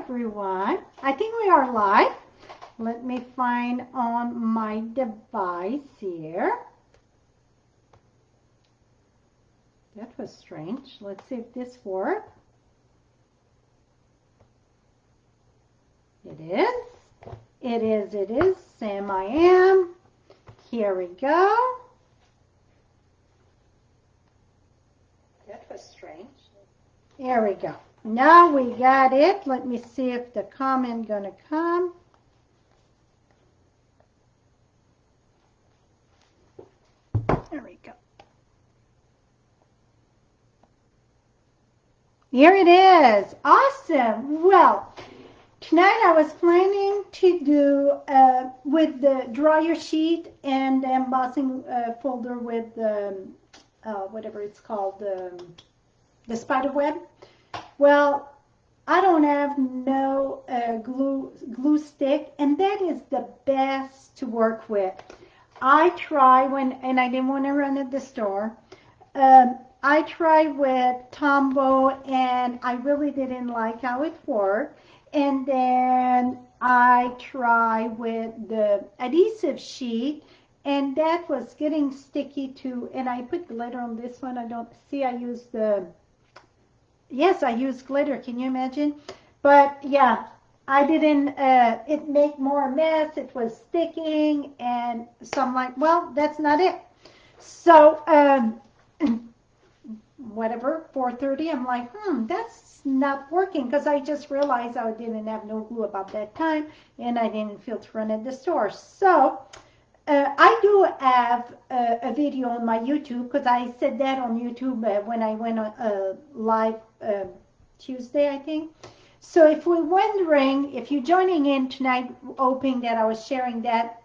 everyone. I think we are live. Let me find on my device here. That was strange. Let's see if this works. It is. It is. It is. Sam, I am. Here we go. That was strange. Here we go. Now we got it. Let me see if the comment gonna come. There we go. Here it is. Awesome. Well, tonight I was planning to do with the dryer sheet and the embossing folder with whatever it's called, the spider web. Well, I don't have no glue stick, and that is the best to work with. I try and I didn't want to run at the store. I tried with Tombow, and I really didn't like how it worked. And then I tried with the adhesive sheet, and that was getting sticky too. And I put glitter on this one. I don't see. I used yes, I used glitter. Can you imagine? But yeah, I didn't. It made more mess. It was sticking, and so I'm like, well, that's not it. So whatever, 4:30. I'm like, that's not working, because I just realized I didn't have no glue about that time, and I didn't feel to run at the store. So I do have a video on my YouTube, because I said that on YouTube when I went live Tuesday, I think. So if you're wondering, if you're joining in tonight, hoping that I was sharing that,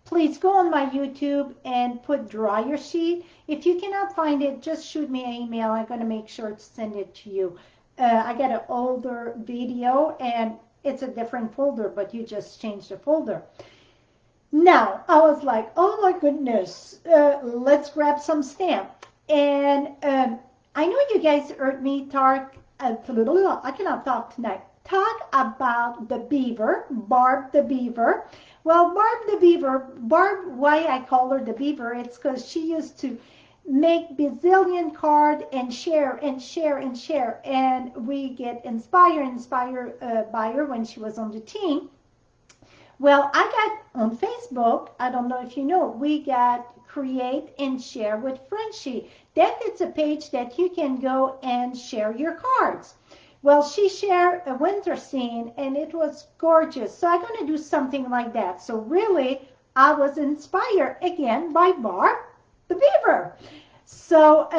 please go on my YouTube and put dryer sheet. If you cannot find it, just shoot me an email. I'm going to make sure to send it to you. I got an older video, and it's a different folder, but you just change the folder. Now, I was like, oh my goodness, let's grab some stamp. And I know you guys heard me talk, I cannot talk tonight, talk about the beaver, Barb the beaver. Well, Barb, why I call her the beaver, it's because she used to make bazillion card and share and share and share. And we get inspired by her when she was on the team. Well, I got on Facebook, I don't know if you know, we got Create and Share with Frenchie. That is a page that you can go and share your cards. Well, she shared a winter scene, and it was gorgeous. So I'm going to do something like that. So really, I was inspired again by Barb the beaver. So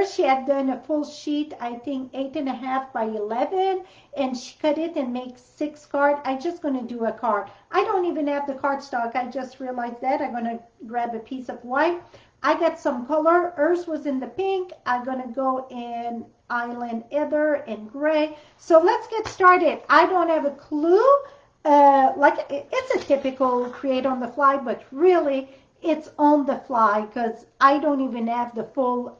she had done a full sheet, I think 8.5 by 11, and she cut it and make 6 cards. I'm just going to do a card. I don't even have the cardstock. I just realized that. I'm going to grab a piece of white. I got some color. Hers was in the pink. I'm going to go in Island Heather and gray. So let's get started. I don't have a clue. Like it's a typical create on the fly, but really it's on the fly, because I don't even have the full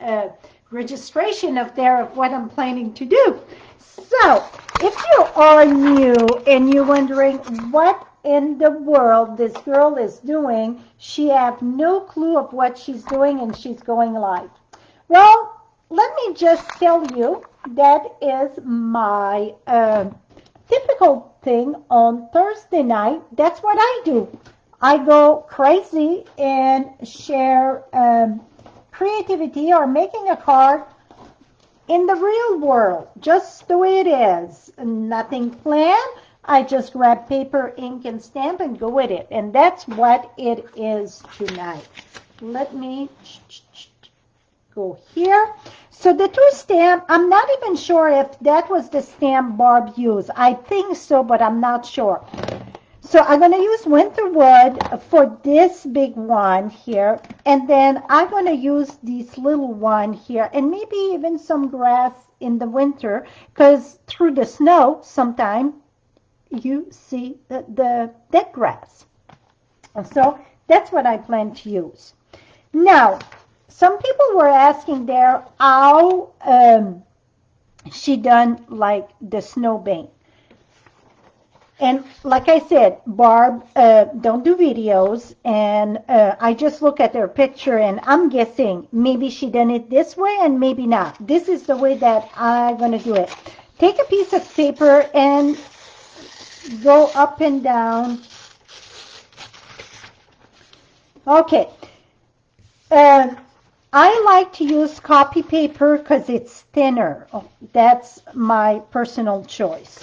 registration of what I'm planning to do. So if you are new and you're wondering what in the world this girl is doing, she have no clue of what she's doing, and she's going live. Well, let me just tell you, that is my typical thing on Thursday night. That's what I do. I go crazy and share creativity or making a card in the real world, just the way it is. Nothing planned. I just grab paper, ink, and stamp and go with it. And that's what it is tonight. Let me go here. So the 2 stamp, I'm not even sure if that was the stamp Barb used. I think so, but I'm not sure. So I'm going to use winter wood for this big one here. And then I'm going to use this little one here, and maybe even some grass in the winter, because through the snow sometimes you see the dead grass. So that's what I plan to use. Now, some people were asking there how she done like the snow bank. And like I said, Barb don't do videos, and I just look at her picture, and I'm guessing maybe she done it this way and maybe not. This is the way that I'm going to do it. Take a piece of paper and go up and down. Okay. I like to use copy paper because it's thinner. Oh, that's my personal choice.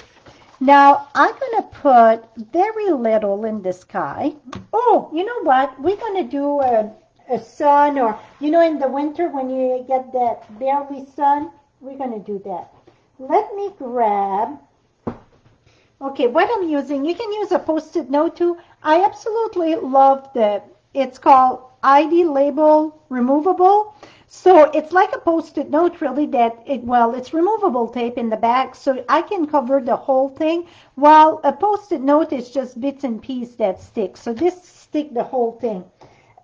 Now, I'm going to put very little in the sky. Oh, you know what? We're going to do a sun, or, you know, in the winter when you get that barely sun, we're going to do that. Let me grab, okay, what I'm using, you can use a Post-it note too. I absolutely love it's called ID label removable. So it's like a Post-it note really it's removable tape in the back, so I can cover the whole thing, while a Post-it note is just bits and pieces that stick. So this stick the whole thing.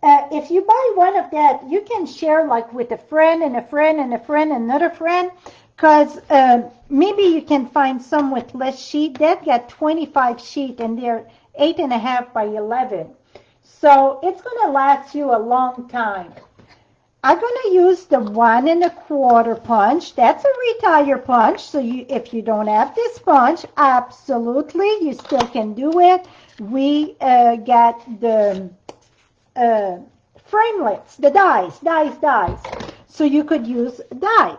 If you buy one of that, you can share like with a friend and a friend and a friend and another friend, because maybe you can find some with less sheet. That got 25 sheet and they're 8.5 by 11. So it's going to last you a long time. I'm going to use the 1 1/4 punch. That's a retire punch. So if you don't have this punch, absolutely, you still can do it. We got the framelits, the dies. So you could use die.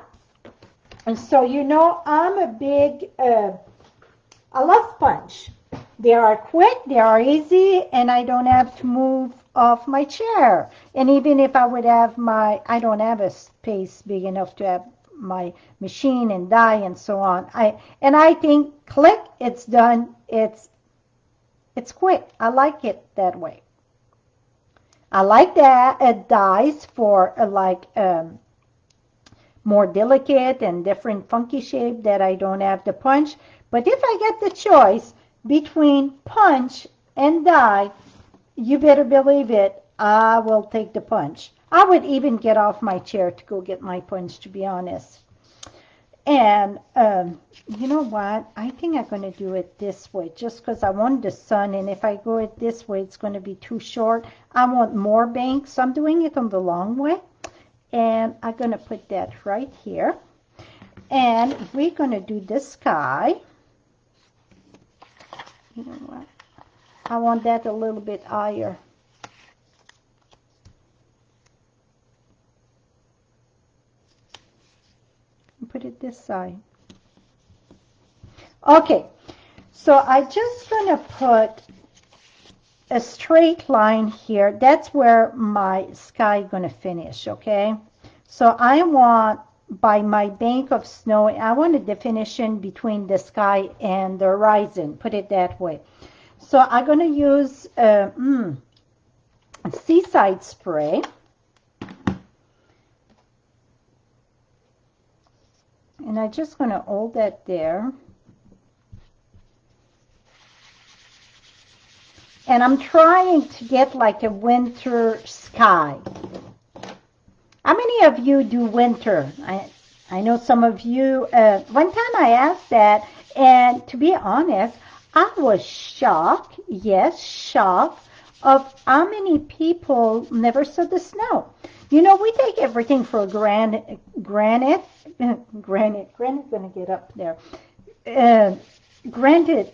And so, you know, I'm a big, I love punch. They are quick, they are easy, and I don't have to move off my chair. And even if I would have I don't have a space big enough to have my machine and die and so on. I think click, it's done. It's quick. I like it that way. I like that dies for more delicate and different funky shape that I don't have the punch. But if I get the choice between punch and die, you better believe it, I will take the punch. I would even get off my chair to go get my punch, to be honest. And you know what? I think I'm going to do it this way just because I want the sun. And if I go it this way, it's going to be too short. I want more bank, so I'm doing it on the long way. And I'm going to put that right here. And we're going to do the sky. You know what? I want that a little bit higher. Put it this side. Okay, so I'm just going to put a straight line here. That's where my sky is going to finish, okay? So I want, by my bank of snow, I want a definition between the sky and the horizon, put it that way. So I'm going to use seaside spray. And I'm just going to hold that there. And I'm trying to get like a winter sky. How many of you do winter? I know some of you, one time I asked that, and to be honest, I was shocked, yes, shocked, of how many people never saw the snow. You know, we take everything for granted, granted, going to get up there. Granted,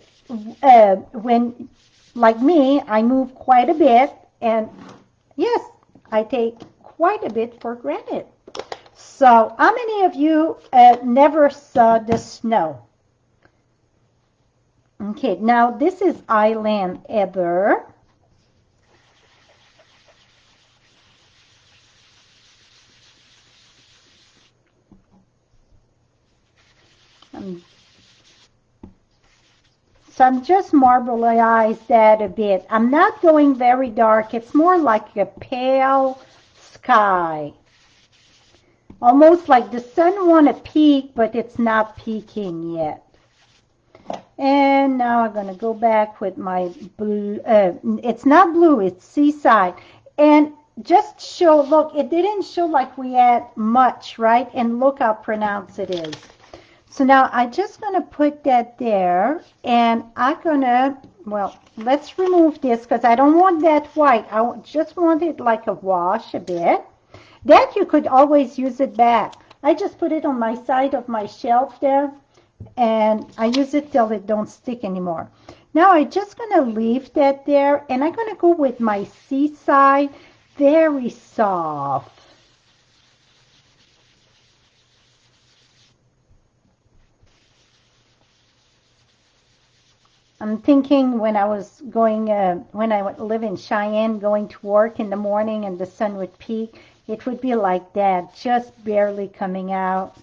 when, like me, I move quite a bit, and yes, I take quite a bit for granted. So, how many of you never saw the snow? Okay, now this is Island Heather. So I'm just marbleize that a bit. I'm not going very dark. It's more like a pale sky. Almost like the sun want to peak, but it's not peaking yet. And now I'm going to go back with my blue. It's not blue, it's seaside. And just show, look, it didn't show like we had much, right? And look how pronounced it is. So now I'm just going to put that there, and I'm going to, well, let's remove this because I don't want that white. I just want it like a wash a bit. That you could always use it back. I just put it on my side of my shelf there, and I use it till it don't stick anymore. Now I'm just going to leave that there, and I'm going to go with my Seaside, very soft. I'm thinking when I was going, when I would live in Cheyenne, going to work in the morning and the sun would peak, it would be like that, just barely coming out.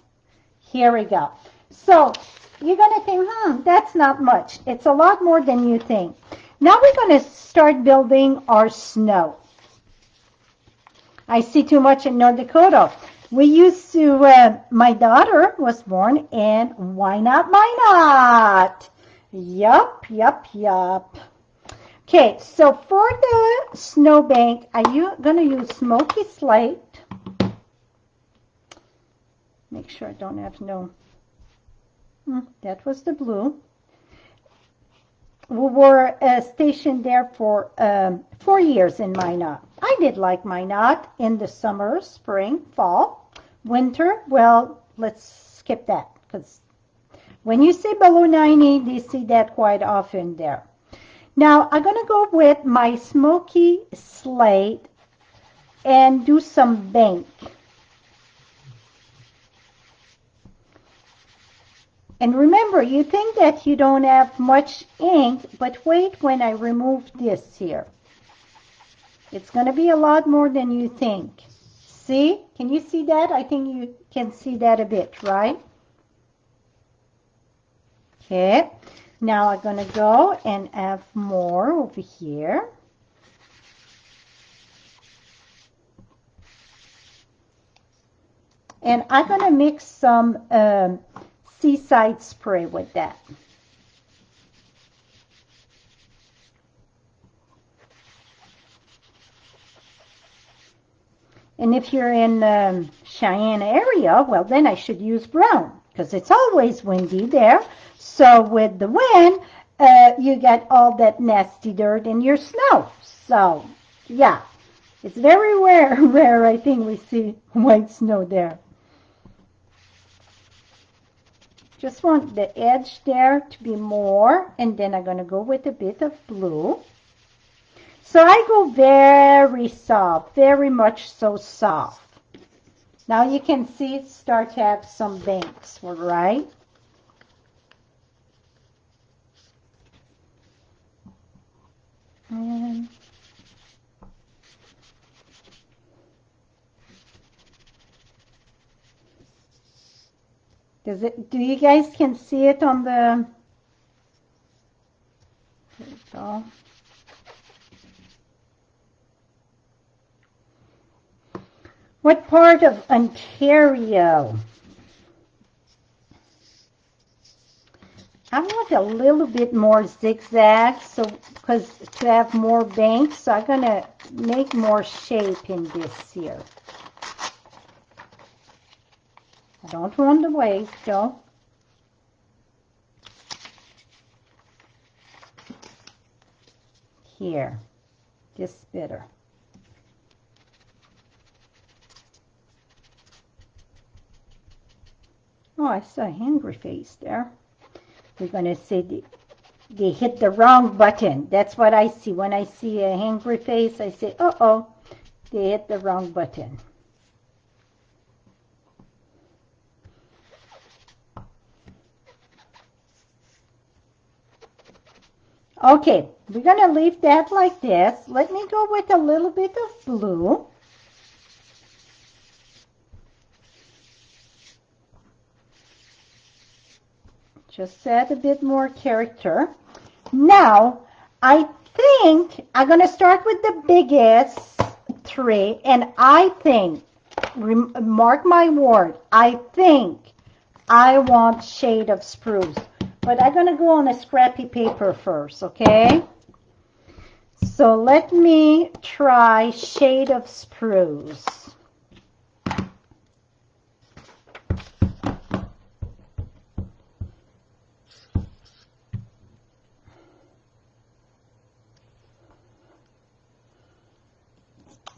Here we go. So you're going to think, that's not much. It's a lot more than you think. Now we're going to start building our snow. I see too much in North Dakota. We used to, my daughter was born, and why not, why not? Yup. Okay, so for the snowbank, are you going to use smoky slate? Make sure I don't have no. That was the blue. We were stationed there for 4 years in Minot. I did like Minot in the summer, spring, fall, winter. Well, let's skip that because when you say below 90, they see that quite often there. Now, I'm going to go with my smoky slate and do some bank. And remember, you think that you don't have much ink, but wait when I remove this here. It's going to be a lot more than you think. See? Can you see that? I think you can see that a bit, right? Okay, now I'm going to go and have more over here. And I'm going to mix some Seaside spray with that. And if you're in Cheyenne area, well, then I should use brown because it's always windy there. So with the wind, you get all that nasty dirt in your snow. So, yeah, it's very rare I think we see white snow there. Just want the edge there to be more, and then I'm going to go with a bit of blue. So I go very soft, very much so soft. Now you can see it start to have some banks, right? And do you guys can see it on the, there we go. What part of Ontario? I want a little bit more zigzag, so because to have more banks, so I'm going to make more shape in this here. I don't want the waist, though. Here, this better. Oh, I saw a angry face there. We're going to say they hit the wrong button. That's what I see. When I see a angry face, I say, uh-oh, they hit the wrong button. Okay, we're going to leave that like this. Let me go with a little bit of blue. Just add a bit more character. Now, I think I'm going to start with the biggest 3, and I think, mark my word, I think I want shade of spruce. But I'm going to go on a scrappy paper first, okay? So let me try shade of spruce.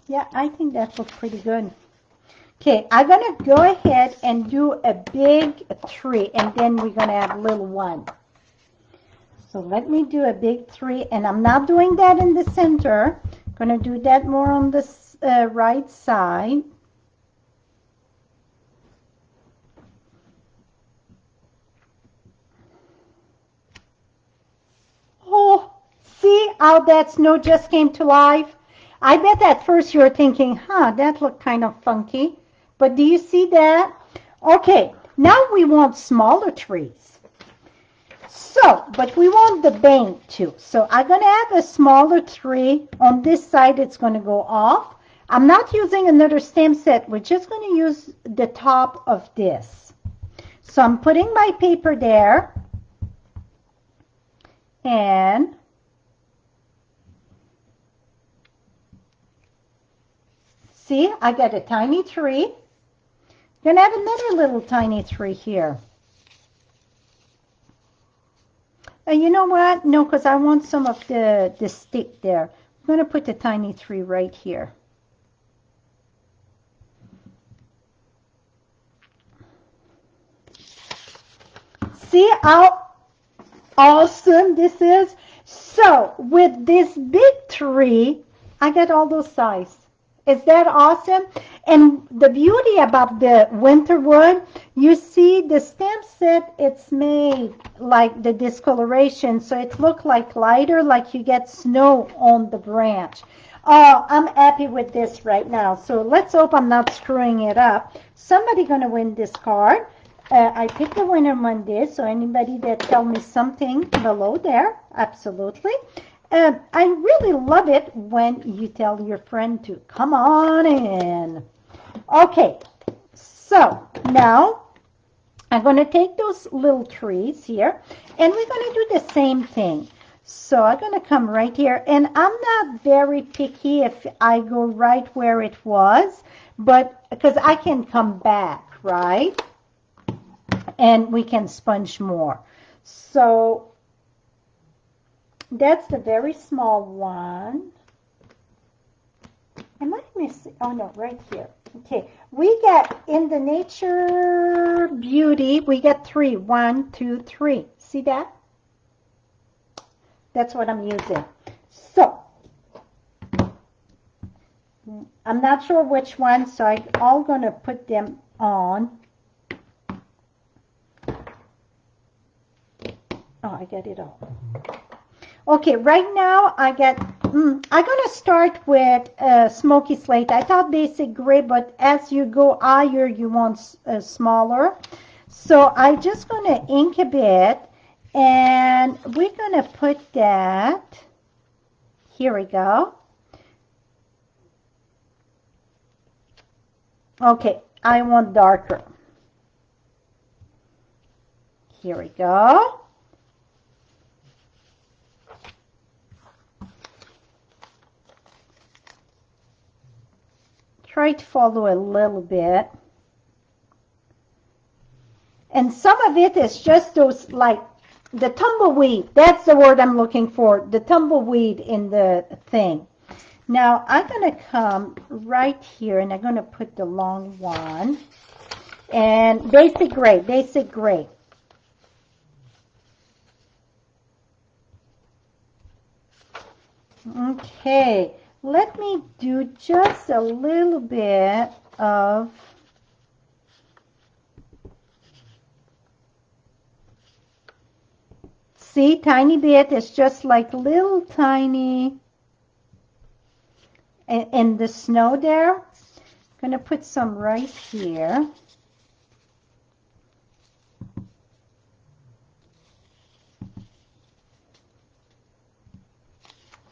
Yeah, I think that looks pretty good. Okay, I'm going to go ahead and do a big tree, and then we're going to have a little one. So let me do a big tree, and I'm not doing that in the center. I'm going to do that more on the right side. Oh, see how that snow just came to life? I bet at first you were thinking, huh, that looked kind of funky. But do you see that? Okay, now we want smaller trees. So, but we want the bank too. So I'm going to have a smaller tree. On this side, it's going to go off. I'm not using another stamp set. We're just going to use the top of this. So I'm putting my paper there. And see, I got a tiny tree. Gonna have another little tiny tree here. And you know what? No, because I want some of the stick there. I'm gonna put the tiny tree right here. See how awesome this is? So with this big tree, I got all those sizes. Is that awesome? And the beauty about the winter wood, you see the stamp set, it's made like the discoloration, so it looks like lighter, like you get snow on the branch. Oh, I'm happy with this right now. So let's hope I'm not screwing it up. Somebody gonna win this card. I picked the winner Monday, so anybody that tell me something below there, absolutely. I really love it when you tell your friend to come on in. Okay, so now I'm going to take those little trees here, and we're going to do the same thing. So I'm going to come right here, and I'm not very picky if I go right where it was, but because I can come back, right? And we can sponge more. So that's the very small one. Am I missing? Oh no, right here. Okay, we get in the Nature Beauty, we get 3. 1, 2, 3. See that? That's what I'm using. So I'm not sure which one, so I'm all going to put them on. Oh, I get it all. Okay, right now I'm going to start with smoky slate. I thought basic gray, but as you go higher, you want smaller. So I'm just going to ink a bit, and we're going to put that. Here we go. Okay, I want darker. Here we go. Try to follow a little bit. And some of it is just those, like, the tumbleweed. That's the word I'm looking for, the tumbleweed in the thing. Now, I'm going to come right here, and I'm going to put the long one. And basic gray, basic gray. Okay, let me do just a little bit of see, tiny bit. It's just like little tiny in the snow there. I'm going to put some right here.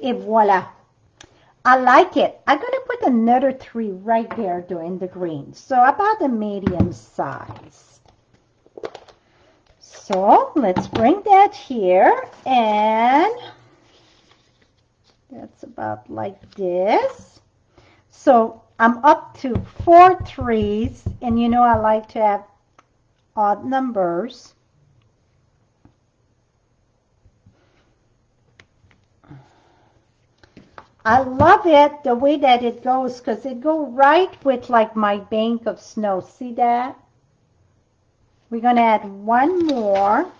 Et voila. I like it. I'm going to put another 3 right there doing the green. So about a medium size. So let's bring that here, and that's about like this. So I'm up to 4 trees, and you know I like to have odd numbers. I love it the way that it goes because it go right with like my bank of snow. See that? We're going to add one more.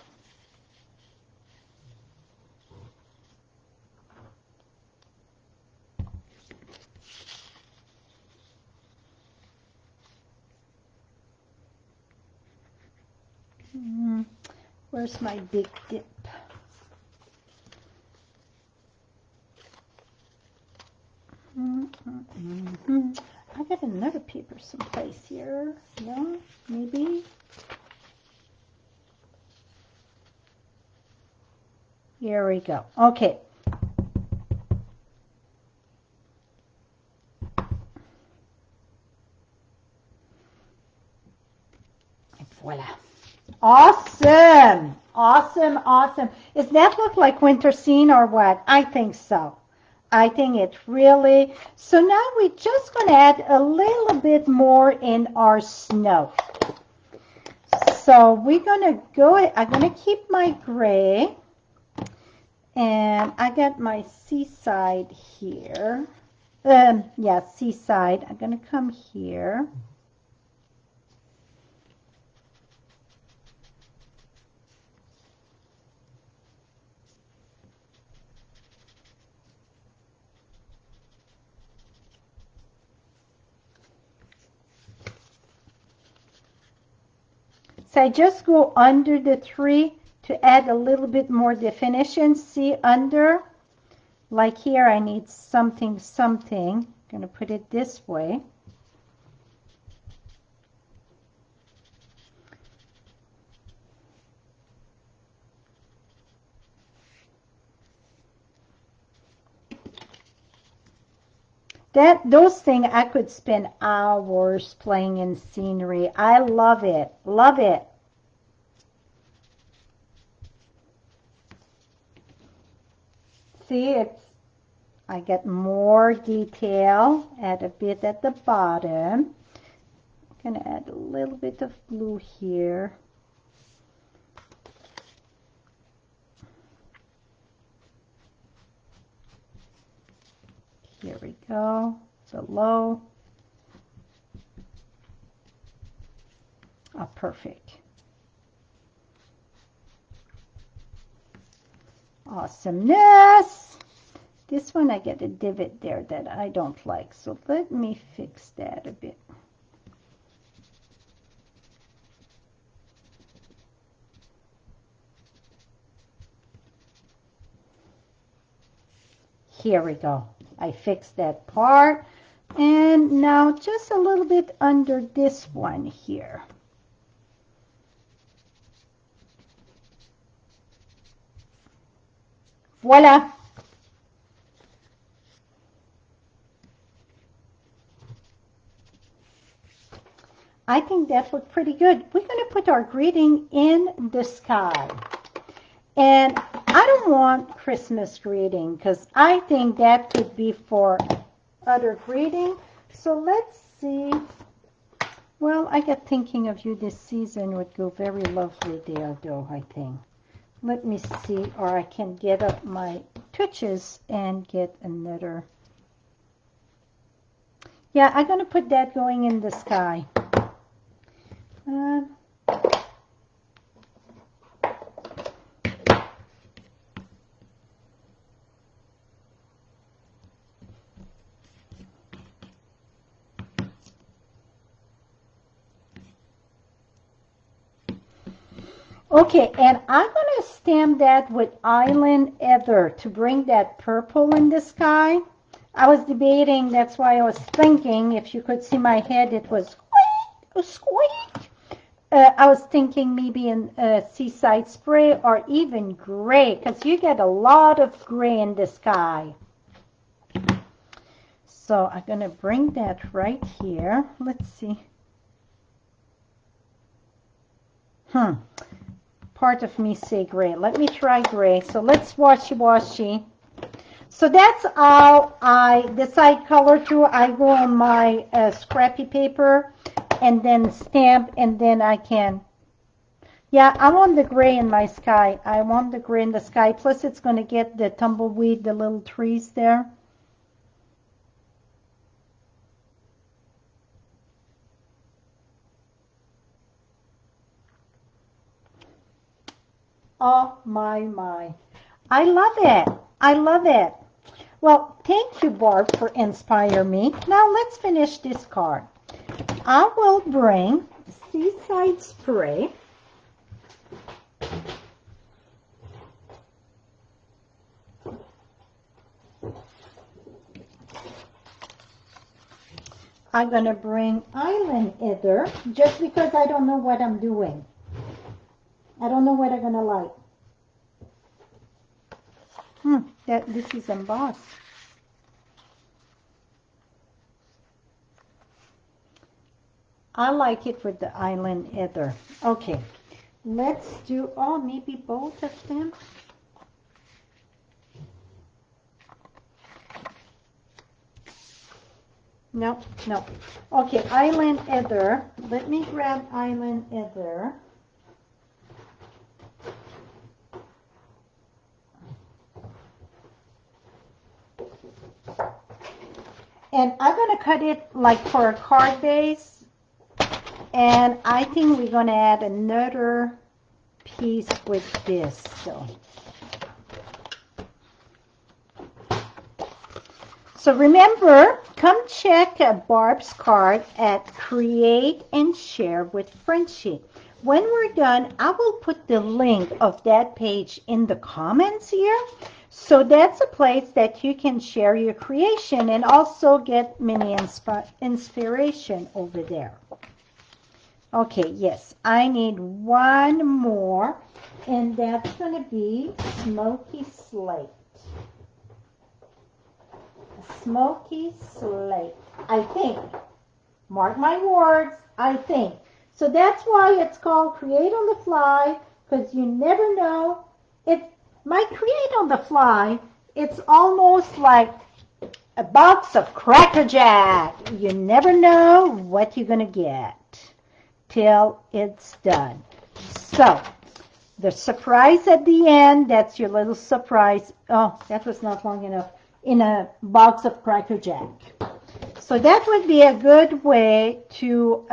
Where's my big dip? I got another paper someplace here. Yeah, maybe. Here we go. Okay. Voila. Awesome. Awesome, awesome. Does that look like winter scene or what? I think so. I think it really. So now we're just going to add a little bit more in our snow. So we're going to go, I'm going to keep my gray. And I got my seaside here. Yeah, seaside. I'm going to come here. So I just go under the tree to add a little bit more definition. See under? Like here I need something, something. I'm going to put it this way. Those things I could spend hours playing in scenery. I love it. Love it. See, I get more detail. Add a bit at the bottom. I'm going to add a little bit of blue here. Here we go. Below. Oh, perfect. Awesomeness. This one I get a divot there that I don't like. So let me fix that a bit. Here we go. I fixed that part. And now just a little bit under this one here. Voila. I think that looked pretty good. We're going to put our greeting in the sky. And I don't want Christmas greeting because I think that could be for other greeting. So let's see. Well, I got thinking of you this season would go very lovely there, though, I think. Let me see, or I can get up my twitches and get another. Yeah, I'm going to put that going in the sky. Okay, and I'm going to stamp that with Island Ether to bring that purple in the sky. I was debating, that's why I was thinking, if you could see my head, it was squeak. I was thinking maybe in seaside spray or even gray, because you get a lot of gray in the sky. So I'm going to bring that right here. Let's see. Part of me say gray. Let me try gray. So let's washy. So that's how I decide color to. I go on my scrappy paper and then stamp, and then I can. Yeah, I want the gray in my sky. I want the gray in the sky. Plus it's going to get the tumbleweed, the little trees there. Oh, my. I love it. I love it. Well, thank you, Barb, for inspiring me. Now let's finish this card. I will bring Seaside Spray. I'm going to bring Island Ether just because I don't know what I'm doing. I don't know what I'm going to like. This is embossed. I like it with the Island Ether. Okay, let's do, oh, maybe both of them. No. Okay, Island Ether. Let me grab Island Ether. And I'm going to cut it like for a card base. And I think we're going to add another piece with this. So remember, come check Barb's card at Create and Share with Frenchie. When we're done, I will put the link of that page in the comments here. So that's a place that you can share your creation and also get mini inspiration over there. Okay, yes, I need one more, and that's going to be Smoky Slate. Smoky Slate, I think. Mark my words, I think. So that's why it's called Create on the Fly, because you never know. My Create on the Fly, it's almost like a box of Cracker Jack. You never know what you're going to get till it's done. So, the surprise at the end, that's your little surprise. Oh, that was not long enough. In a box of Cracker Jack. So that would be a good way to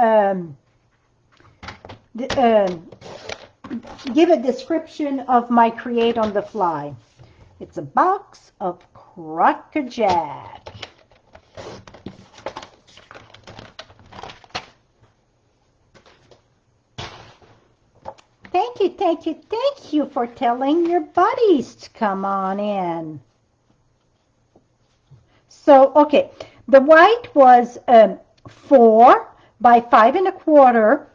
give a description of my Create on the Fly. It's a box of Cracker Jack. Thank you for telling your buddies to come on in. So, okay, the white was 4 by 5 1/4.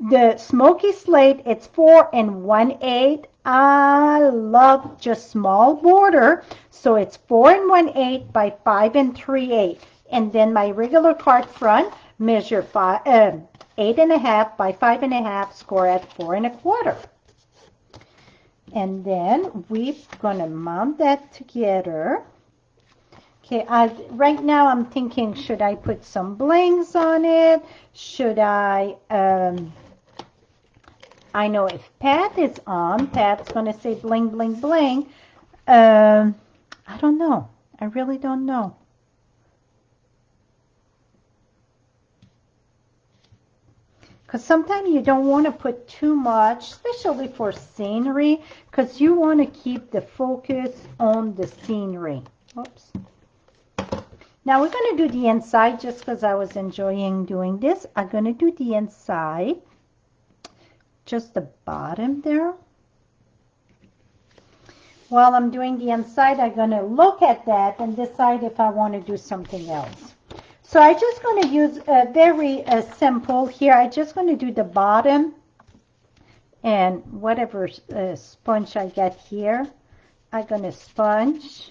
The Smoky Slate, it's 4 1/8. I love just small border, so it's 4 1/8 by 5 3/8. And then my regular card front measure 8 1/2 by 5 1/2, score at 4 1/4. And then we're gonna mount that together. Okay, right now I'm thinking, should I put some blings on it? Should I know if Pat is on, Pat's going to say bling, bling, bling. I don't know. I really don't know. Because sometimes you don't want to put too much, especially for scenery, because you want to keep the focus on the scenery. Oops. Now we're going to do the inside just because I was enjoying doing this. I'm going to do the inside, just the bottom there. While I'm doing the inside, I'm going to look at that and decide if I want to do something else. So I'm just going to use a very simple here. I'm just going to do the bottom and whatever sponge I get here, I'm going to sponge.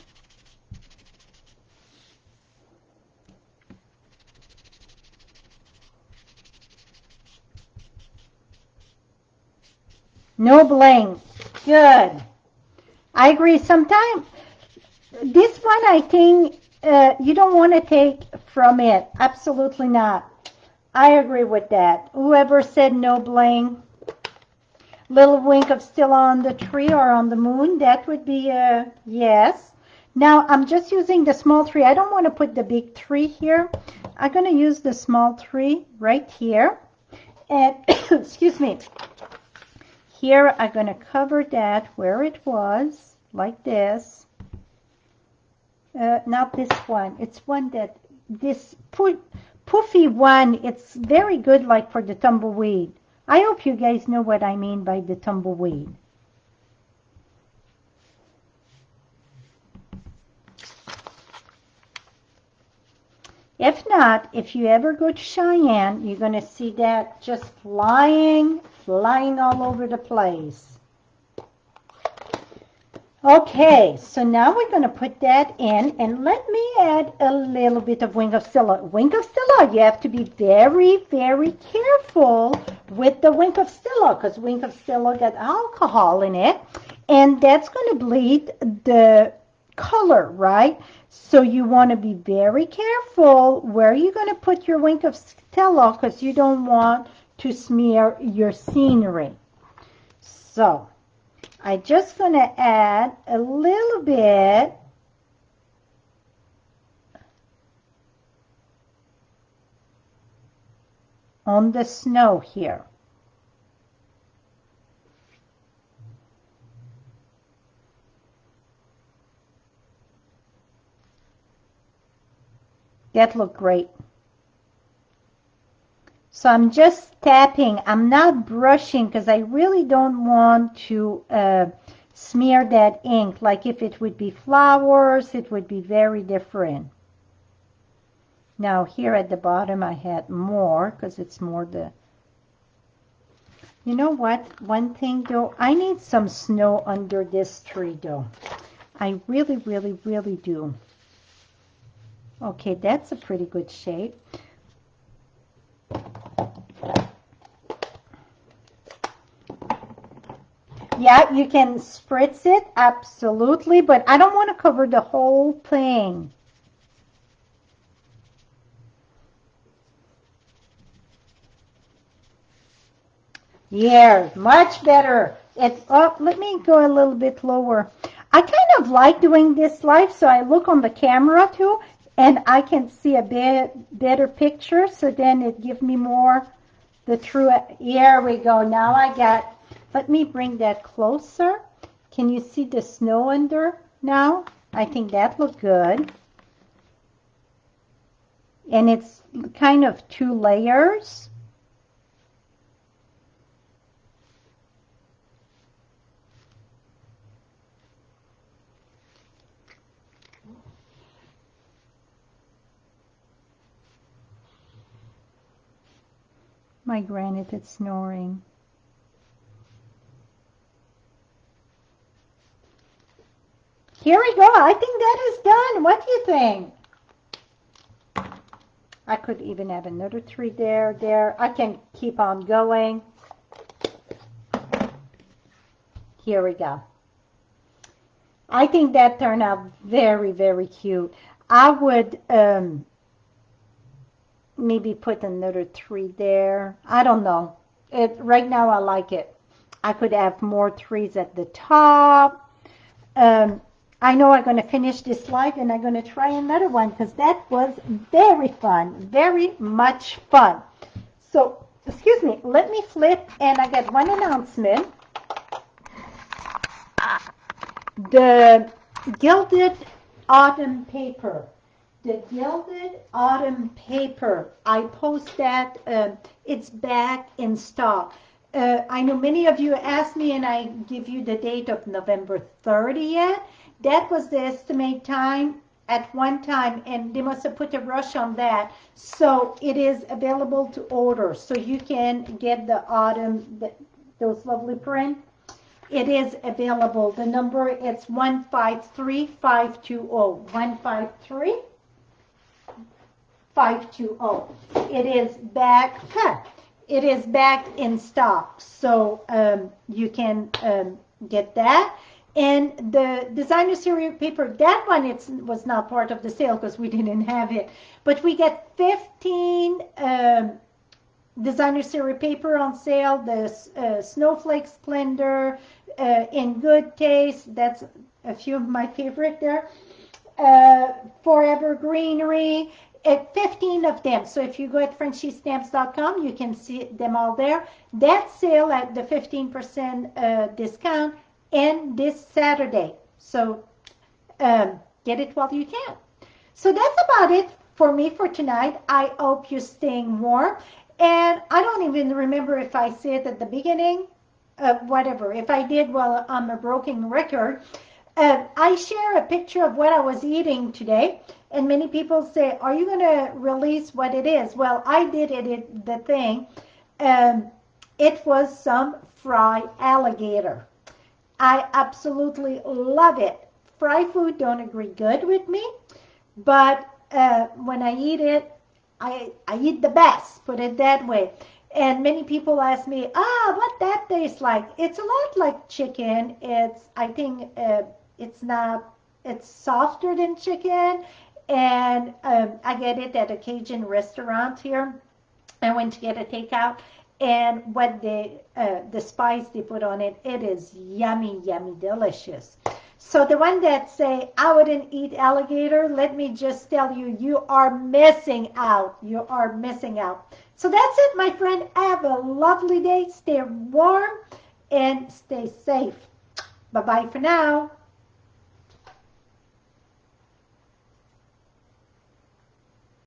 No bling. Good. I agree. Sometimes this one, I think you don't want to take from it. Absolutely not. I agree with that. Whoever said no bling, little wink of still on the tree or on the moon, that would be a yes. Now, I'm just using the small tree. I don't want to put the big tree here. I'm going to use the small tree right here. And, excuse me. here I'm going to cover that where it was, like this. Not this one. It's one that, this poofy one, it's very good like for the tumbleweed. I hope you guys know what I mean by the tumbleweed. If not, if you ever go to Cheyenne, you're going to see that just flying all over the place. Okay, so now we're going to put that in, and let me add a little bit of wing of Stella. Wing of Stella, you have to be very, very careful with the wing of Stella, because wing of Stella got alcohol in it, and that's going to bleed the color, right? So you want to be very careful where you're going to put your wing of Stella, because you don't want to smear your scenery. So I'm just going to add a little bit on the snow here. That looked great. So I'm just tapping. I'm not brushing because I really don't want to smear that ink. Like if it would be flowers, it would be very different. Now here at the bottom I had more because it's more the... You know what? One thing though, I need some snow under this tree though. I really, really, really do. Okay, that's a pretty good shape. Yeah, you can spritz it, absolutely, but I don't want to cover the whole thing. Yeah, much better. It's up. Let me go a little bit lower. I kind of like doing this live, so I look on the camera too, and I can see a bit better picture, so then it gives me more the true. Here we go. Now I got, let me bring that closer. Can you see the snow under now? I think that looked good. And it's kind of 2 layers. My granite is snoring. Here we go. I think that is done. What do you think? I could even have another 3 there. I can keep on going. Here we go. I think that turned out very, very cute. I would maybe put another 3 there. I don't know. Right now I like it. I could have more 3s at the top. I know I'm going to finish this live and I'm going to try another one because that was very fun. Very much fun. So, excuse me, let me flip, and I got one announcement. The Gilded Autumn Paper. The Gilded Autumn Paper. I post that. It's back in stock. I know many of you asked me, and I give you the date of November 30th. That was the estimate time at one time, and they must have put a rush on that. So it is available to order. So you can get the autumn, those lovely print. It is available. The number is 153520. 153520. It is back. It is back in stock. So you can get that. And the designer series paper, that one was not part of the sale because we didn't have it. But we get 15 designer series paper on sale. The Snowflake Splendor, In Good Taste, that's a few of my favorite there. Forever Greenery. 15 of them. So if you go at frenchiestamps.com, you can see them all there. That sale at the 15% discount and this Saturday. So get it while you can. So that's about it for me for tonight. I hope you're staying warm. And I don't even remember if I said at the beginning, whatever. If I did, well, I'm a broken record. I share a picture of what I was eating today, and many people say, "Are you going to release what it is?" Well, I did it. The thing, it was some fried alligator. I absolutely love it. Fried food don't agree good with me, but when I eat it, I eat the best. Put it that way. And many people ask me, what that tastes like? It's a lot like chicken. I think it's not, it's softer than chicken. And I get it at a Cajun restaurant here. I went to get a takeout. And what the spice they put on it, it is yummy, yummy, delicious. So the one that say, I wouldn't eat alligator, let me just tell you, you are missing out. You are missing out. So that's it, my friend. Have a lovely day. Stay warm and stay safe. Bye-bye for now.